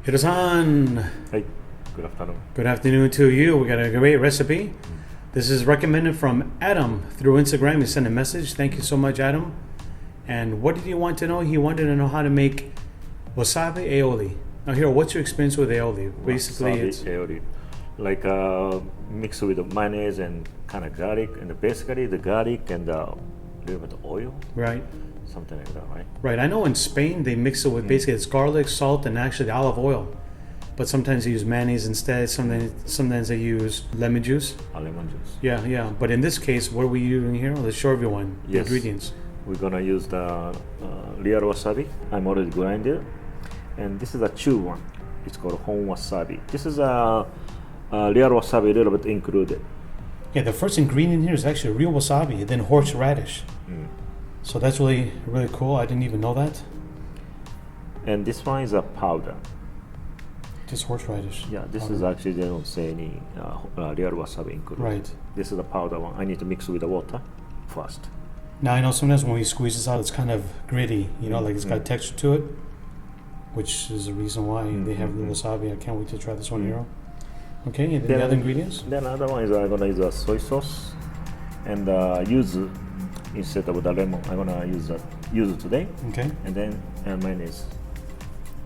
Hiro-san, Hey, good afternoon. good afternoon to you. We got a great recipe. This is recommended from Adam through Instagram. He sent a message. Thank you so much, Adam. And what did he want to know? He wanted to know how to make Wasabi Aioli. Now, Hiro, what's your experience with aioli? Basically, Wasabi it's Aioli. Like mixed with the mayonnaise and kind of garlic, and basically the garlic and a little bit of oil, right. something like that, right? Right. I know in Spain they mix it with basically it's garlic, salt, and actually olive oil. But sometimes they use mayonnaise instead. Sometimes they use lemon juice. Lemon juice. Yeah. But in this case, what are we using here? Let's show everyone the Yes. ingredients. We're gonna use the real wasabi. I'm already grinded, and this is a chew one. It's called home wasabi. This is a real wasabi, a little bit included. Yeah, the first ingredient here is actually real wasabi, then horseradish. So that's really, really cool. I didn't even know that. And this one is a powder. Just horseradish. Yeah, this powder. is actually they don't say any real wasabi included. Right. This is the powder one. I need to mix with the water first. Now I know sometimes when we squeeze this out, it's kind of gritty. You know, like it's got texture to it, which is the reason why they have real wasabi. I can't wait to try this one, Hiro. Okay, and then the other ingredients? Then another one is I'm gonna use a soy sauce and yuzu instead of the lemon. I'm gonna use yuzu today, Okay. and then mayonnaise,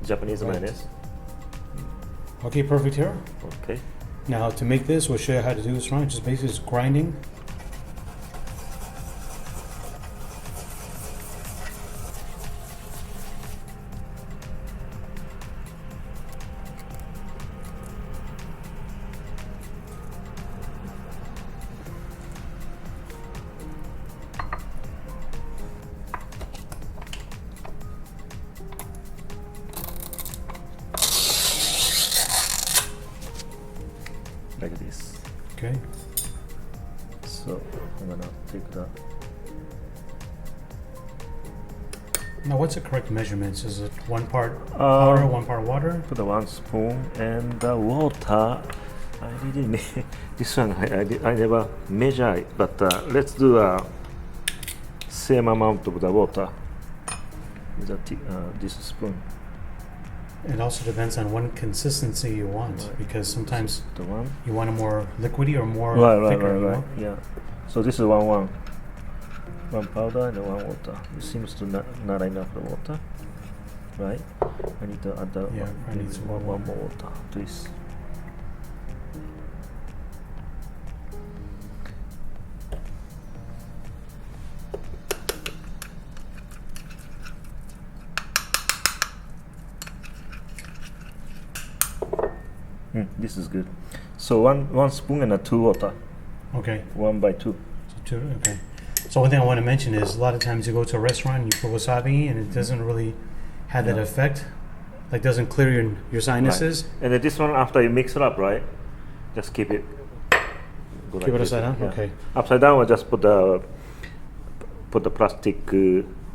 Japanese Right. mayonnaise. Okay, perfect, Hiro. Okay. Now to make this, we'll show you how to do this right. Just basically just grinding. Like this. Okay. So I'm gonna take the Now what's the correct measurements? Is it 1 part powder, 1 part water? put the 1 spoon and the water. I really this one I never measure it, but let's do a same amount of the water with this spoon. It also depends on what consistency you want, Right. because sometimes The one. you want it more liquidy or more Right. thicker. You know? Yeah. So this is one powder and 1 water. It seems to not enough the water, right? I need to add the Yeah, I need some more one more water to this. This is good. So one spoon and 2 water, Okay. 1 by 2. Okay. So one thing I want to mention is a lot of times you go to a restaurant, you put wasabi, and it doesn't really have that No. effect. Like doesn't clear your sinuses. Right. And then this one, after you mix it up, right? Just keep it. Go Keep it this. upside down? Yeah. Okay. Upside down, or just put the plastic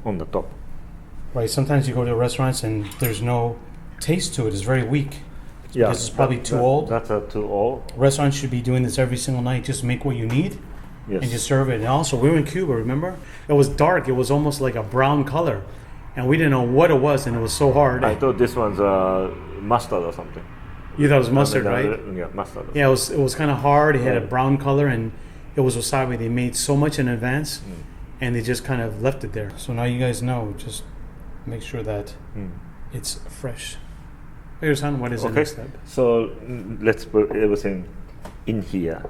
on the top. Right. Sometimes you go to restaurants and there's no taste to it. It's very weak. Yeah, Because it's probably too old. That's too old. Restaurants should be doing this every single night. Just make what you need Yes. and just serve it. And also, we were in Cuba, remember? It was dark. It was almost like a brown color. And we didn't know what it was, and it was so hard. I thought this one's mustard or something. You thought it was mustard, right? Yeah, mustard. Yeah, it was kind of hard. It had a Right. brown color, and it was wasabi. They made so much in advance, and they just kind of left it there. So now you guys know. Just make sure that it's fresh. Here's on what is the Okay. next step. So let's put everything in here.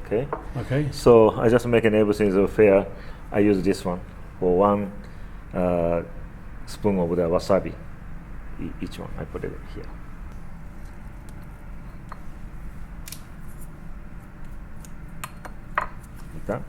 Okay. Okay. So I just making everything so fair. I use this one for 1 spoon of the wasabi. Each one I put it here. Like that.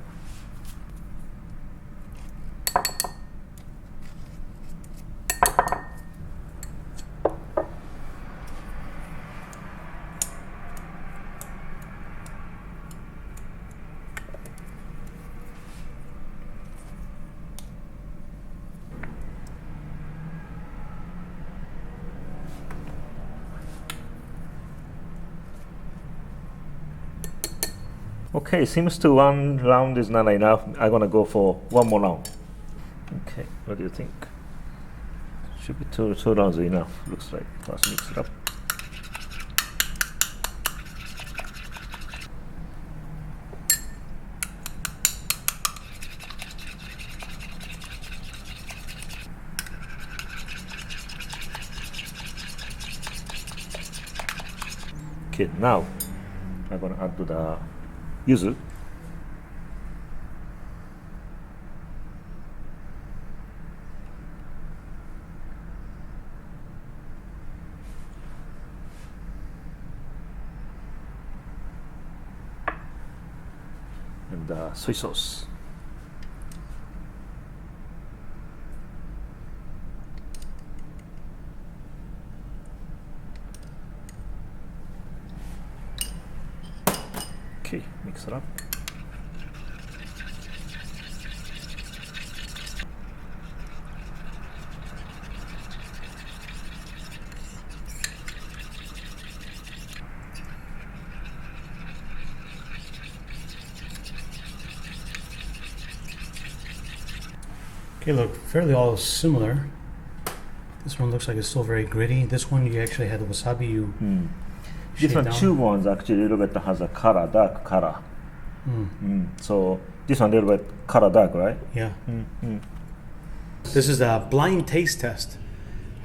Okay, seems to 1 round is not enough. I'm gonna go for 1 more round. Okay, what do you think? Should be two rounds enough, looks like. Let's mix it up. Okay, now I'm gonna add the yuzu. And soy sauce. Okay, mix it up. Okay, look, fairly all similar. This one looks like it's still very gritty. This one you actually had the wasabi you This shaved one, down. two ones actually a little bit has a color, dark color. So this one a little bit color dark, right? Yeah. This is a blind taste test.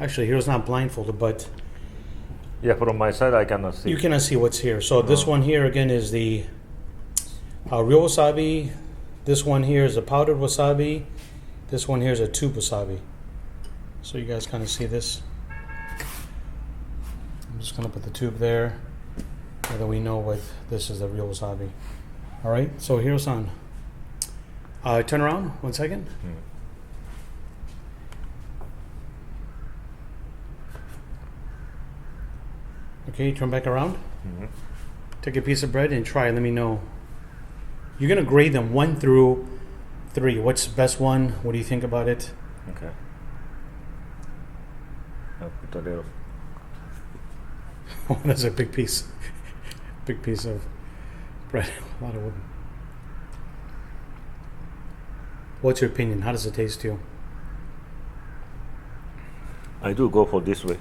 Actually, Hiro's not blindfolded, but Yeah, from my side I cannot see. you cannot see what's here. So this one here again is the real wasabi. This one here is a powdered wasabi. This one here is a tube wasabi. So you guys kind of see this. I'm just gonna put the tube there, so that we know what this is the real wasabi. All right. So here's on. Turn around 1 second. Okay, turn back around. Take a piece of bread and try. Let me know. You're gonna grade them 1 through 3. What's the best one? What do you think about it? Okay. I'll put a little. Oh, that's a big piece. Big piece of bread. A lot of wood. What's your opinion? How does it taste to you? I do go for this way.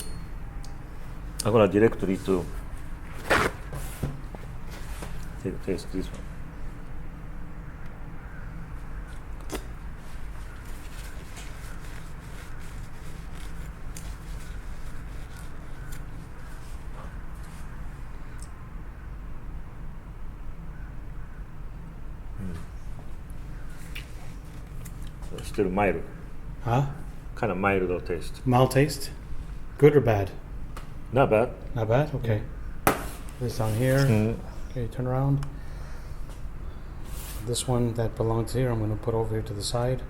I'm gonna directly to taste this one. So still mild, Huh? kind of mild taste. Mild taste? Good or bad? Not bad. Not bad? Okay. This down here. Okay, turn around. This one that belongs here, I'm going to put over here to the side.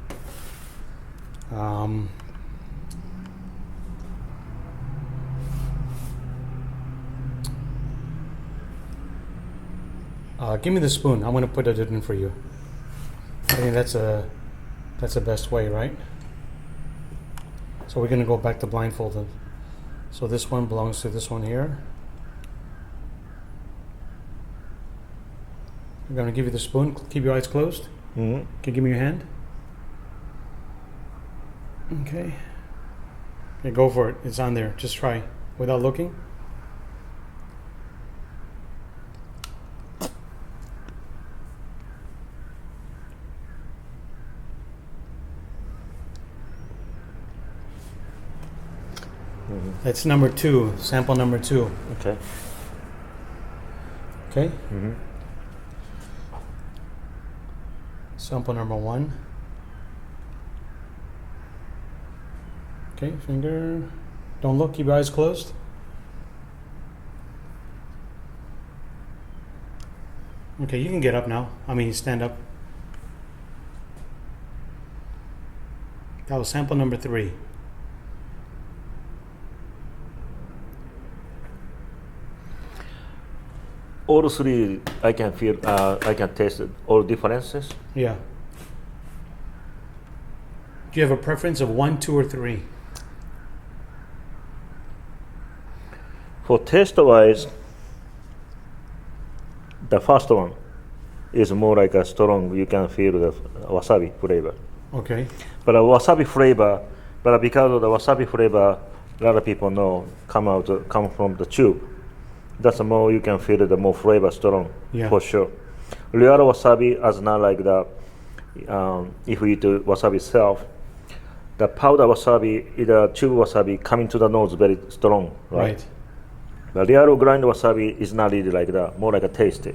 Give me the spoon. I'm going to put it in for you. I think that's the best way, right? So we're going to go back to blindfolded. So this one belongs to this one here. I'm going to give you the spoon. Keep your eyes closed. Can you give me your hand? Okay. Okay, go for it. It's on there. Just try without looking. That's number 2, sample number 2. Okay. Okay? Sample number 1. Okay, finger. Don't look, keep your eyes closed. Okay, you can get up now. I mean, stand up. That was sample number 3. All three, I can feel, I can taste it, all differences. Yeah. Do you have a preference of 1, 2, or 3? For taste wise, the first one is more like a strong, you can feel the wasabi flavor. Okay. But a wasabi flavor but because of the wasabi flavor, a lot of people know come from the tube. That's the more you can feel the more flavor strong, for sure. Real wasabi is not like that. If we eat the wasabi itself, the powder wasabi, the tube wasabi coming to the nose very strong, right? The real grind wasabi is not really like that, more like a taste.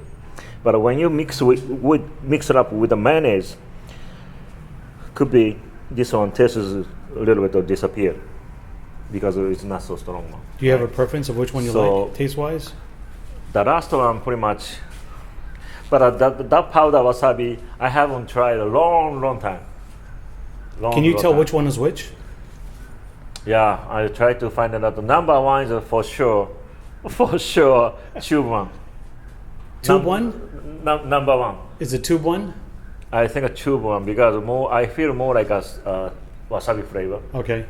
But when you mix it up with the mayonnaise, could be this one tastes a little bit of disappear because it's not so strong. Do you have a preference of which one you like, taste-wise? The last one pretty much. But that powder wasabi, I haven't tried a long time. Can you tell which one is which? Yeah, I tried to find out. The number one is for sure, tube one. Tube one? Number one. Is it tube one? I think a tube one because I feel more like a wasabi flavor. Okay.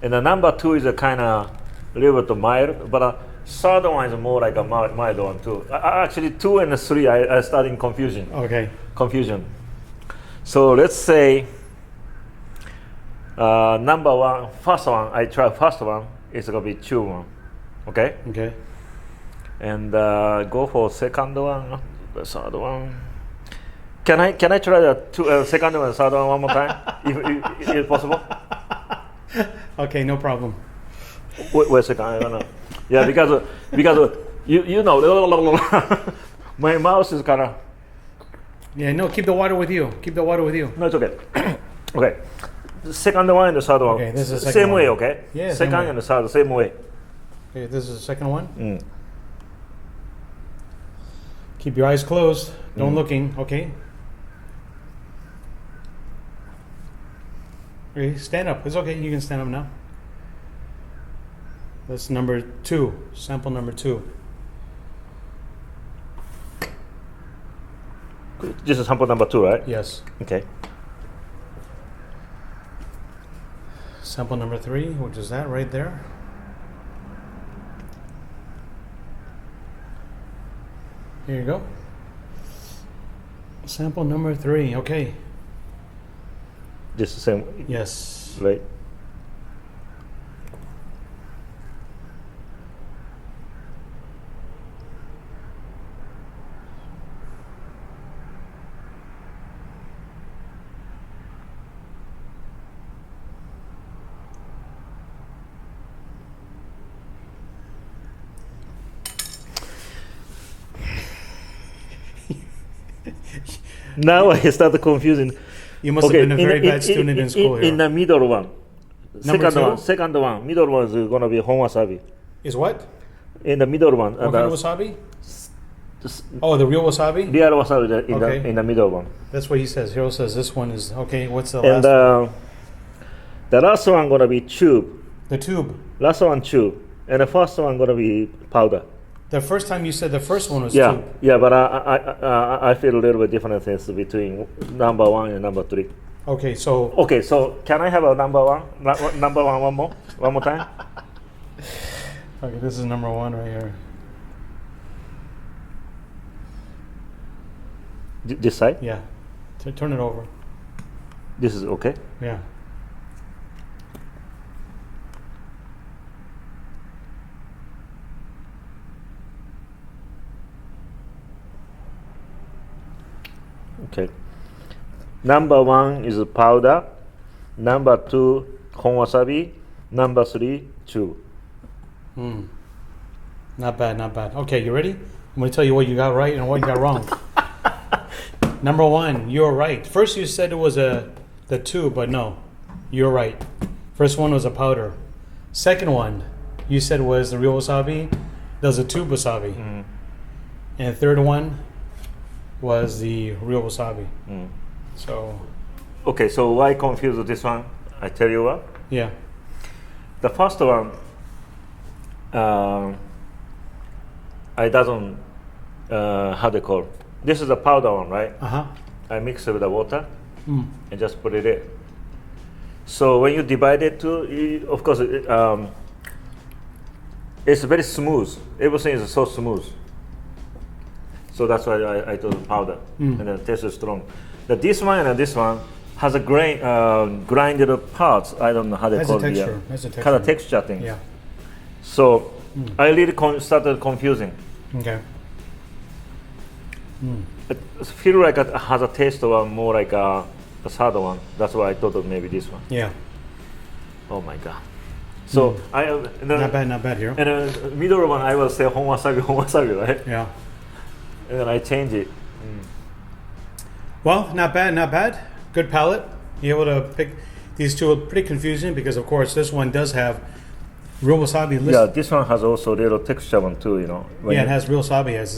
And the number two is a kind of little bit mild, but third one is more like a mild one too. Actually, 2 and 3 I start in confusion. Okay. Confusion. So let's say number one, first one, I try first one, it's gonna be tube one. Okay? Okay. And go for second one, the third one. Can I try the second one and third one more time, if possible? Okay, no problem. Wait a second, I don't know. Yeah, because you know, my mouth is kind of. Yeah, no, keep the water with you. Keep the water with you. No, it's okay. Okay, the second one and the third one. Okay, this is the same second way, one. okay? Yeah, second same way. and the third, same way. Okay, this is the second one. Mm. Keep your eyes closed. Don't looking. Okay. Okay, stand up. It's okay. You can stand up now. That's number 2. Sample number 2. This is sample number 2, right? Yes. Okay. Sample number 3, which is that right there. Here you go. Sample number 3. Okay. This is the same. Yes. Right. Now I start confusing. You must have been a very bad student in school here. In the middle one. Number two? Second one. Middle one is going to be hon wasabi. Is what? In the middle one. What kind of wasabi? Oh, the real wasabi? Real wasabi in the middle one. That's what he says. Hiro says this one is, okay, what's the And last one? the last one going to be tube. The tube. Last one tube. And the first one going to be powder. The first time you said the first one was Yeah, tube. yeah, but I feel a little bit different things between number 1 and number 3. Okay, so Okay, so can I have a number 1? Number 1 one more time? okay, this is number 1 right here. This side? Yeah. Turn it over. This is okay? Yeah. Okay. Number 1 is powder. Number 2, hon wasabi. Number 3, tube. Not bad, not bad. Okay, you ready? I'm going to tell you what you got right and what you got wrong. Number 1, you're right. First you said it was the tube, but no. You're right. First one was a powder. Second one, you said was the real wasabi. That was a tube wasabi. And the third one was the real wasabi. So, Okay, so why confuse this one? I tell you what. yeah. The first one, I doesn't, how they call. This is the powder one, right? Uh-huh. I mix it with the water and just put it in. So when you divide it of course, it's very smooth. Everything is so smooth. So that's why I told powder, and the taste is strong. This one and this one has a grinded parts. I don't know how they Has call a it. texture. Has a texture. Kind of texture thing. Yeah. So I really started confusing. Okay. It feel like it has a taste of more like the third one. That's why I thought of maybe this one. Yeah. Oh my god. So Not bad here. And middle one I will say hon wasabi, right? Yeah. And then I change it. Well, not bad. Good palate. You're able to pick. These two are pretty confusing because, of course, this one does have real wasabi listed. Yeah, this one has also little texture one too. You know. Yeah, it has real wasabi as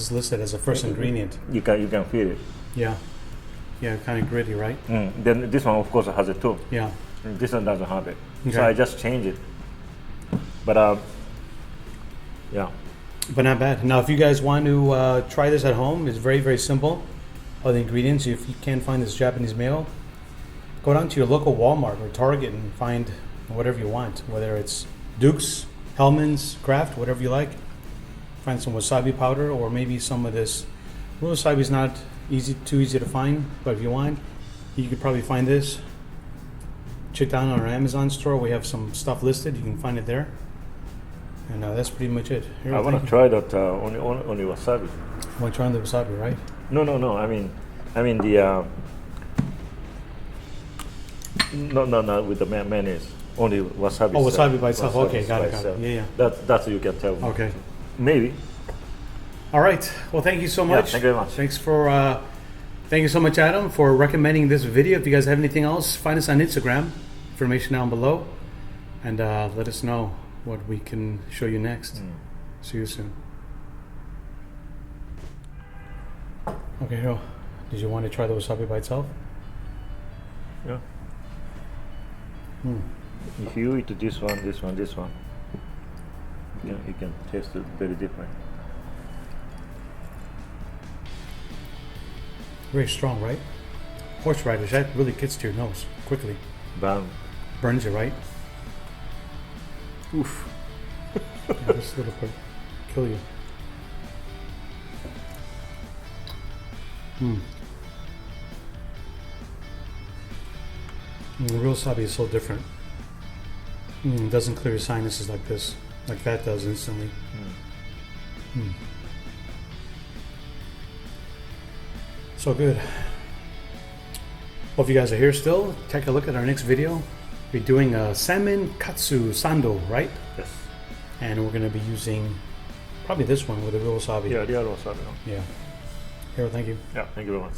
is listed as a first ingredient. You can feel it. Yeah. Yeah, kind of gritty, right? Then this one of course has it too. Yeah. This one doesn't have it. Okay. So I just change it. But yeah. But not bad. Now, if you guys want to try this at home, it's very, very simple. All the ingredients. If you can't find this Japanese mayo, go down to your local Walmart or Target and find whatever you want. Whether it's Duke's, Hellman's, Kraft, whatever you like. Find some wasabi powder or maybe some of this. Real wasabi is not too easy to find, but if you want, you could probably find this. Check down on our Amazon store. We have some stuff listed. You can find it there. And that's pretty much it. Here, I want to try that only wasabi. You want to try on the wasabi, right? No. I mean the no with the mayonnaise. Only wasabi. Oh, wasabi by itself. Okay, got it. Yeah. That's what you can tell me. Okay. Maybe. All right. Well, thank you so much. Yeah, thank you very much. Thank you so much, Adam, for recommending this video. If you guys have anything else, find us on Instagram. Information down below, and let us know what we can show you next. See you soon. Okay, Hiro, did you want to try the wasabi by itself? Yeah. If you eat this one, you can taste it very different. Very strong, right? Horseradish, that really gets to your nose quickly. Burns you, right? Oof. Yeah, this little bit kill you. Real wasabi is so different. It doesn't clear your sinuses like this, like that does instantly. So good. Well, if you guys are here still, take a look at our next video. We're doing a salmon katsu sando, right? Yes. And we're going to be using probably this one with a real wasabi. Yeah, real wasabi. Yeah. Hiro, thank you. Yeah, thank you very much.